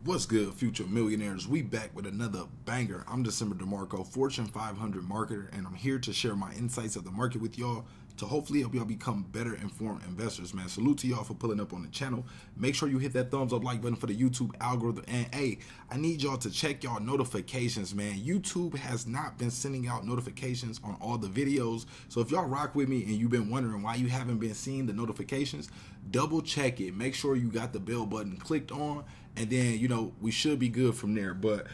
What's good, future millionaires? We back with another banger. I'm DecemberDeMarco, Fortune 500 marketer, and I'm here to share my insights of the market with y'all to hopefully help y'all become better informed investors, man. Salute to y'all for pulling up on the channel. Make sure you hit that thumbs up like button for the YouTube algorithm. And hey, I need y'all to check y'all notifications, man. YouTube has not been sending out notifications on all the videos. So if y'all rock with me and you've been wondering why you haven't been seeing the notifications, double check it. Make sure you got the bell button clicked on, and then, you know, we should be good from there. But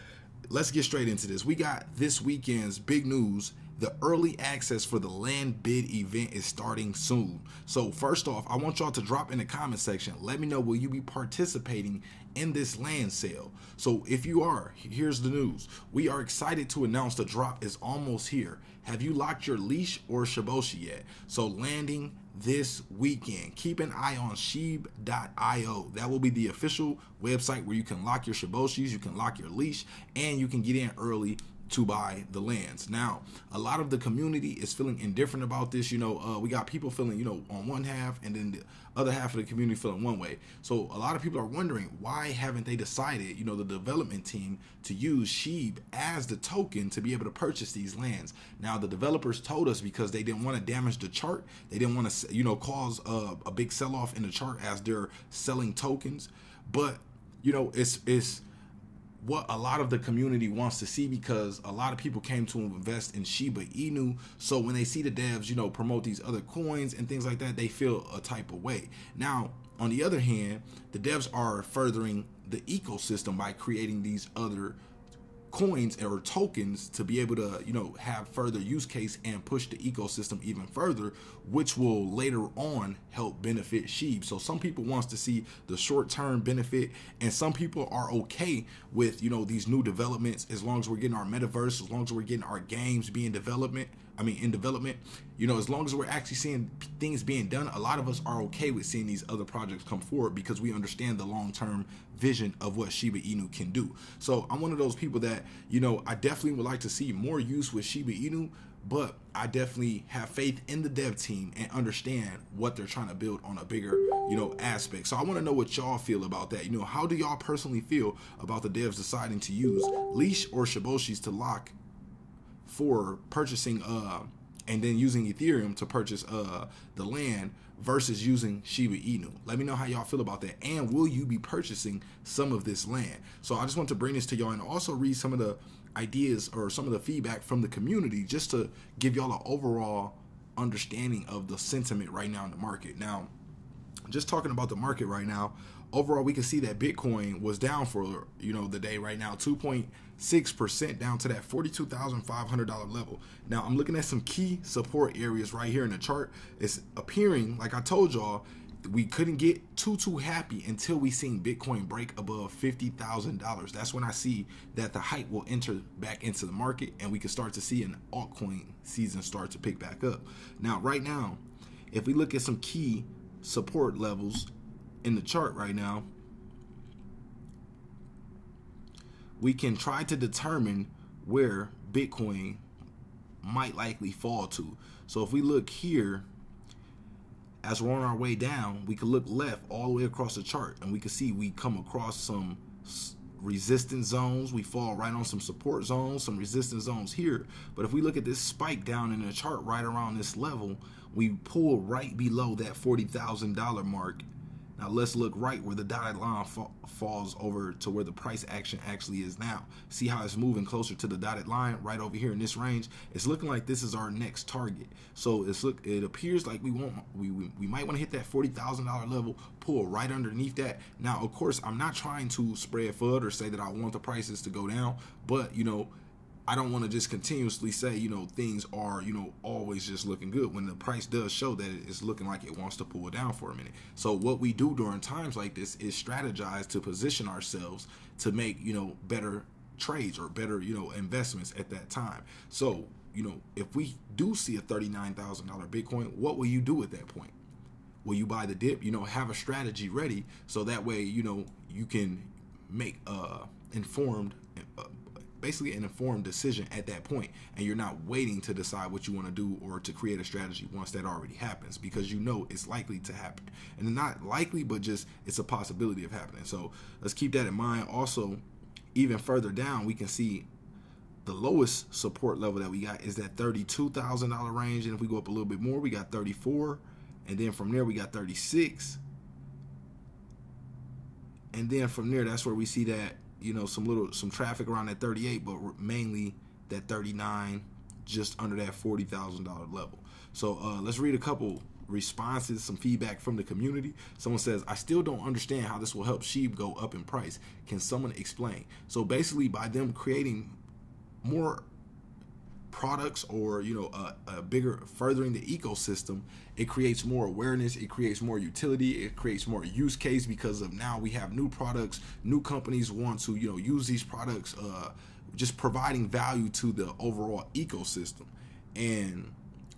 let's get straight into this. We got this weekend's big news. The early access for the land bid event is starting soon. So first off, I want y'all to drop in the comment section. Let me know, will you be participating in this land sale? So if you are, here's the news. We are excited to announce the drop is almost here. Have you locked your leash or shiboshi yet? So landing this weekend. Keep an eye on shib.io. That will be the official website where you can lock your shiboshis, you can lock your leash, and you can get in early to buy the lands. Now, a lot of the community is feeling indifferent about this. You know, we got people feeling, you know, on one half, and then the other half of the community feeling one way. So a lot of people are wondering, why haven't they decided, you know, the development team, to use SHIB as the token to be able to purchase these lands? Now, the developers told us because they didn't want to damage the chart. They didn't want to, you know, cause a big sell-off in the chart as they're selling tokens. But, you know, it's what a lot of the community wants to see, because a lot of people came to invest in shibainu. So when they see the devs, you know, promote these other coins and things like that, they feel a type of way. Now, on the other hand, the devs are furthering the ecosystem by creating these other coins or tokens to be able to, you know, have further use case and push the ecosystem even further, which will later on help benefit SHIB. So some people wants to see the short-term benefit, and some people are okay with, you know, these new developments, as long as we're getting our metaverse, as long as we're getting our games being in development, you know, as long as we're actually seeing things being done. A lot of us are okay with seeing these other projects come forward because we understand the long-term vision of what Shiba Inu can do. So I'm one of those people that, you know, I definitely would like to see more use with Shiba Inu, but I definitely have faith in the dev team and understand what they're trying to build on a bigger, you know, aspect. So I want to know what y'all feel about that. You know, how do y'all personally feel about the devs deciding to use leash or shiboshis to lock for purchasing and then using Ethereum to purchase the land versus using Shiba Inu? Let me know how y'all feel about that, and will you be purchasing some of this land? So I just want to bring this to y'all and also read some of the ideas or some of the feedback from the community, just to give y'all an overall understanding of the sentiment right now in the market. Now, just talking about the market right now, overall, we can see that Bitcoin was down for, you know, the day right now, 2.6% down to that $42,500 level. Now, I'm looking at some key support areas right here in the chart. It's appearing, like I told y'all, we couldn't get too happy until we seen Bitcoin break above $50,000. That's when I see that the hype will enter back into the market, and we can start to see an altcoin season start to pick back up. Now, right now, if we look at some key support levels in the chart right now, we can try to determine where Bitcoin might likely fall to. So if we look here, as we're on our way down, we can look left all the way across the chart, and we can see we come across some resistance zones. We fall right on some support zones, some resistance zones here. But if we look at this spike down in the chart right around this level, we pull right below that $40,000 mark. Now let's look right where the dotted line falls over to where the price action actually is now. See how it's moving closer to the dotted line right over here in this range? It's looking like this is our next target. So it appears like we might want to hit that $40,000 level, pull right underneath that. Now, of course, I'm not trying to spread FUD or say that I want the prices to go down, but, you know, I don't want to just continuously say, you know, things are, you know, always just looking good when the price does show that it's looking like it wants to pull it down for a minute. So what we do during times like this is strategize to position ourselves to make, you know, better trades or better, you know, investments at that time. So, you know, if we do see a $39,000 Bitcoin, what will you do at that point? Will you buy the dip? You know, have a strategy ready so that way, you know, you can make informed basically an informed decision at that point, and you're not waiting to decide what you want to do or to create a strategy once that already happens, because you know it's likely to happen. And not likely, but just it's a possibility of happening. So let's keep that in mind. Also, even further down, we can see the lowest support level that we got is that $32,000 range, and if we go up a little bit more, we got 34, and then from there we got 36, and then from there that's where we see that, you know, some traffic around that 38, but mainly that 39, just under that $40,000 level. So let's read a couple responses, some feedback from the community. Someone says, I still don't understand how this will help SHIB go up in price. Can someone explain? So basically, by them creating more products, or, you know, a bigger furthering the ecosystem, it creates more awareness, it creates more utility, it creates more use case, because of now we have new products, new companies want to, you know, use these products, just providing value to the overall ecosystem. And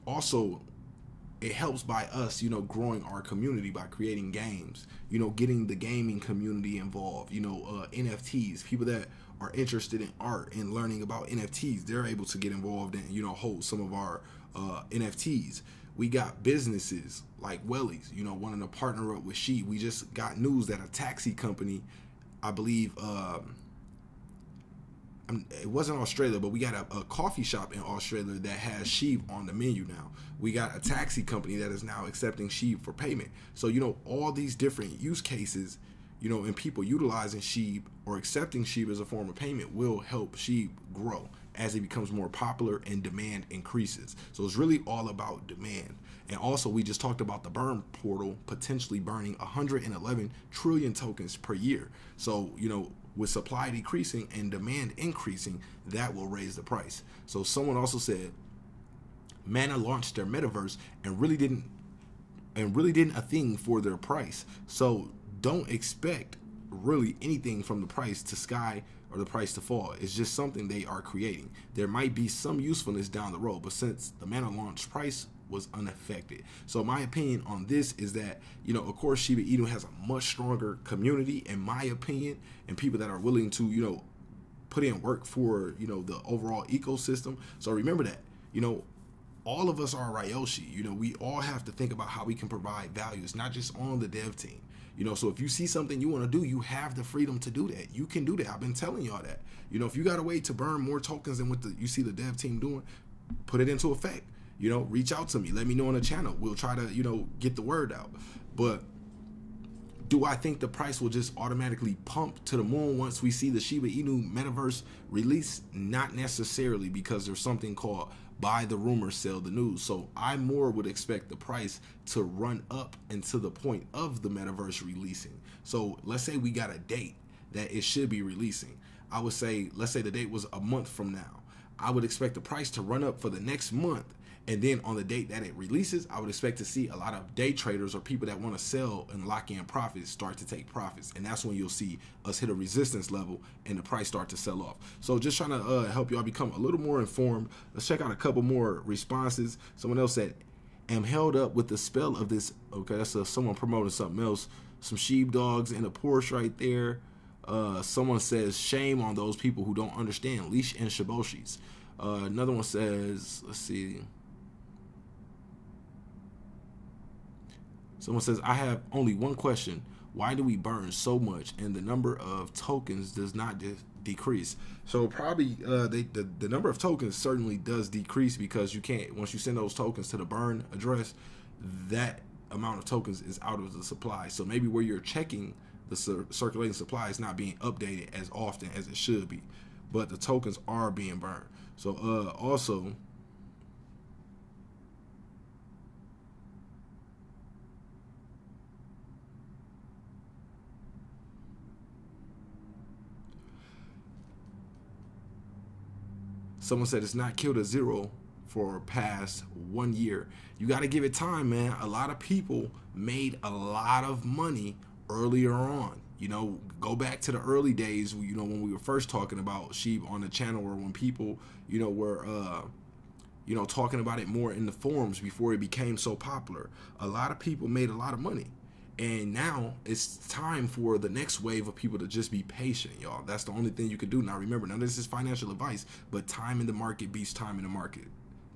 also it helps by us, you know, growing our community by creating games, you know, getting the gaming community involved, you know, NFTs, people that are interested in art and learning about NFTs, they're able to get involved and, you know, hold some of our NFTs. We got businesses like Wellies, you know, wanting to partner up with SHIB. We just got news that a taxi company, I believe, it wasn't Australia, but we got a coffee shop in Australia that has SHIB on the menu now. We got a taxi company that is now accepting SHIB for payment. So, you know, all these different use cases, you know, and people utilizing SHIB or accepting SHIB as a form of payment will help SHIB grow as it becomes more popular and demand increases. So it's really all about demand. And also, we just talked about the burn portal potentially burning 111 trillion tokens per year. So, you know, with supply decreasing and demand increasing, that will raise the price. So someone also said, Mana launched their metaverse and really didn't a thing for their price. So don't expect really anything from the price to sky or the price to fall. It's just something they are creating. There might be some usefulness down the road, but since the Mana launch price was unaffected. So my opinion on this is that, you know, of course, Shiba Inu has a much stronger community, in my opinion, and people that are willing to, you know, put in work for, you know, the overall ecosystem. So remember that, you know, all of us are Ryoshi. You know, we all have to think about how we can provide value. It's not just on the dev team. You know, so if you see something you want to do, you have the freedom to do that. You can do that. I've been telling y'all that. You know, if you got a way to burn more tokens than what you see the dev team doing, put it into effect. You know, reach out to me. Let me know on the channel. We'll try to, you know, get the word out. But do I think the price will just automatically pump to the moon once we see the Shiba Inu metaverse release? Not necessarily, because there's something called buy the rumor, sell the news. So I more would expect the price to run up until the point of the metaverse releasing. So let's say we got a date that it should be releasing. I would say, let's say the date was a month from now. I would expect the price to run up for the next month. And then on the date that it releases, I would expect to see a lot of day traders or people that want to sell and lock in profits start to take profits. And that's when you'll see us hit a resistance level and the price start to sell off. So just trying to help y'all become a little more informed. Let's check out a couple more responses. Someone else said, am held up with the spell of this. Okay, that's someone promoting something else. Some sheepdogs in a Porsche right there. Someone says, shame on those people who don't understand leash and shiboshis. Another one says, let's see. Someone says, I have only one question. Why do we burn so much and the number of tokens does not decrease? So probably the number of tokens certainly does decrease, because you can't, once you send those tokens to the burn address, that amount of tokens is out of the supply. So maybe where you're checking the circulating supply is not being updated as often as it should be, but the tokens are being burned. So also, someone said it's not killed at zero for past 1 year. You got to give it time, man. A lot of people made a lot of money earlier on. You know, go back to the early days, you know, when we were first talking about SHIB on the channel, or when people, you know, were, you know, talking about it more in the forums before it became so popular. A lot of people made a lot of money. And now it's time for the next wave of people to just be patient, y'all. That's the only thing you can do. Now remember, none of this is financial advice, but time in the market beats time in the market.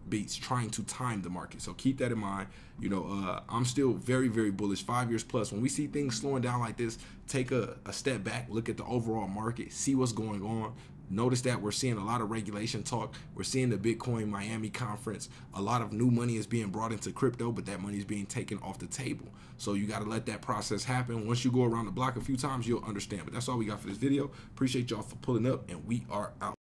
Beats trying to time the market. So keep that in mind. You know, I'm still very, very bullish, 5 years plus. When we see things slowing down like this, take a step back, look at the overall market, see what's going on. Notice that we're seeing a lot of regulation talk. We're seeing the Bitcoin Miami conference. A lot of new money is being brought into crypto, but that money is being taken off the table. So you got to let that process happen. Once you go around the block a few times, you'll understand. But that's all we got for this video. Appreciate y'all for pulling up, and we are out.